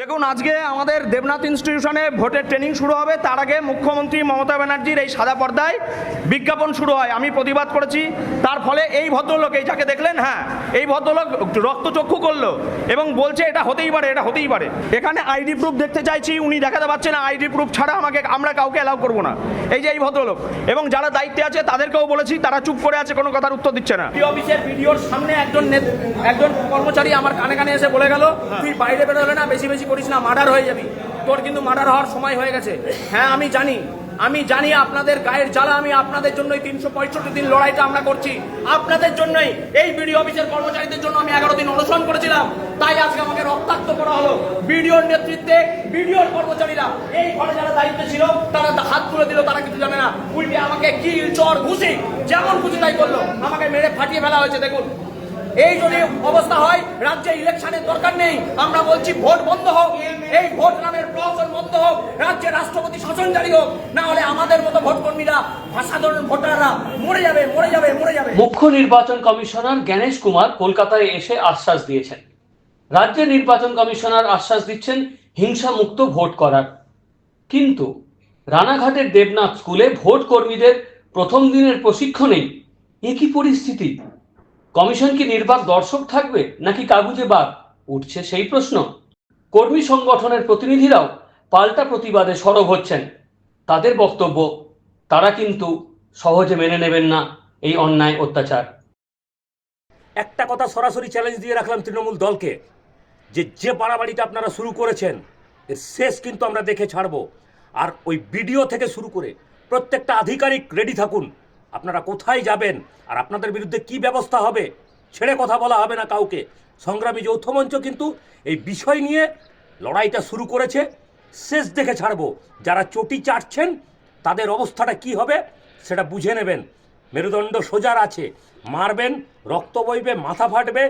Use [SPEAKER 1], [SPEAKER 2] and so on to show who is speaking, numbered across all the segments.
[SPEAKER 1] দেখুন, আজকে আমাদের দেবনাথ ইনস্টিটিউশনে ভোটের ট্রেনিং শুরু হবে। তার আগে মুখ্যমন্ত্রী মমতা ব্যানার্জির এই সাদা পর্দায় বিজ্ঞাপন শুরু হয়। আমি প্রতিবাদ করেছি। তার ফলে এই ভদ্রলোক, এই যাকে দেখলেন, হ্যাঁ, এই ভদ্রলোক রক্তচক্ষু করলো এবং বলছে এটা হতেই পারে, এটা হতেই পারে। এখানে আইডি প্রুফ দেখতে চাইছি, উনি দেখাতে পারছেন না। আইডি প্রুফ ছাড়া আমরা কাউকে অ্যালাউ করবো না। এই যে এই ভদ্রলোক এবং যারা দায়িত্বে আছে তাদেরকেও বলেছি, তারা চুপ করে আছে, কোনো কথার উত্তর দিচ্ছে না। অফিসের ভিডিওর সামনে একজন কর্মচারী আমার কানে কানে এসে বলে গেল, তুই বাইরে বেরোলে না, বেশি বেশি করিস না, মার্ডার হয়ে যাবি, তোর কিন্তু মার্ডার হওয়ার সময় হয়ে গেছে। হ্যাঁ, আমি জানি আপনাদের গায়ের জ্বালা। আমি আপনাদের জন্যই 365 দিন লড়াইটা আমরা করছি, আপনাদের জন্যই। এই বিডিও অফিসের কর্মচারীদের জন্য আমি 11 দিন অনশন করেছিলাম, তাই আজকে আমাকে রক্তাক্ত করা হলো। বিডিওর নেতৃত্বে বিডিওর কর্মচারীরা, এই ঘরে যারা দায়িত্বে ছিল, তারা হাত তুলে দিল, তারা কিছু জানে না। উল্টে আমাকে কিল, চর, ঘুষি, যেমন খুশি তাই করলো, আমাকে মেরে ফাটিয়ে ফেলা হয়েছে। দেখুন, এই যদি অবস্থা হয়, রাজ্যে ইলেকশনের দরকার নেই। আমরা বলছি ভোট বন্ধ হোক, এই ভোট নামের প্রহসন বন্ধ হোক, রাজ্যে রাষ্ট্রপতি শাসন জারি হোক, না হলে আমাদের মতো ভোটকর্মীরা, সাধারণ ভোটাররা মরে যাবে।
[SPEAKER 2] মুখ্য নির্বাচন কমিশনার জ্ঞানেশ কুমার কলকাতায় এসে আশ্বাস দিয়েছেন। রাজ্যের নির্বাচন কমিশনার আশ্বাস দিচ্ছেন হিংসা মুক্ত ভোট করার। কিন্তু রানাঘাটের দেবনাথ স্কুলে ভোট কর্মীদের প্রথম দিনের প্রশিক্ষণেই একই পরিস্থিতি। কমিশন কি নির্বাক দর্শক থাকবে নাকি কাগুজে বাঘ? উঠছে সেই প্রশ্ন। কর্মী সংগঠনের প্রতিনিধিরাও পাল্টা প্রতিবাদে সরব হচ্ছেন। তাদের বক্তব্য, তারা কিন্তু সহজে মেনে নেবেন না এই অন্যায় অত্যাচার।
[SPEAKER 3] একটা কথা সরাসরি চ্যালেঞ্জ দিয়ে রাখলাম তৃণমূল দলকে, যে বাড়াবাড়িটা আপনারা শুরু করেছেন, এর শেষ কিন্তু আমরা দেখে ছাড়বো। আর ওই ভিডিও থেকে শুরু করে প্রত্যেকটা আধিকারিক রেডি থাকুন। আপনারা কোথায় যাবেন আর আপনাদের বিরুদ্ধে কি ব্যবস্থা হবে, ছেড়ে কথা বলা হবে না কাউকে। সংগ্রামী যৌথ মঞ্চ কিন্তু এই বিষয় নিয়ে লড়াইটা শুরু করেছে, শেষ দেখে ছাড়বো। যারা চটি চাটছেন তাদের অবস্থাটা কি হবে সেটা বুঝে নেবেন। মেরুদণ্ড সোজার আছে, মারবেন, রক্ত বইবে, মাথা ফাটবে,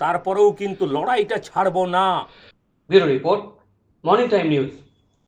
[SPEAKER 3] তারপরেও কিন্তু লড়াইটা ছাড়বো না।
[SPEAKER 2] Bureau report, morning time news.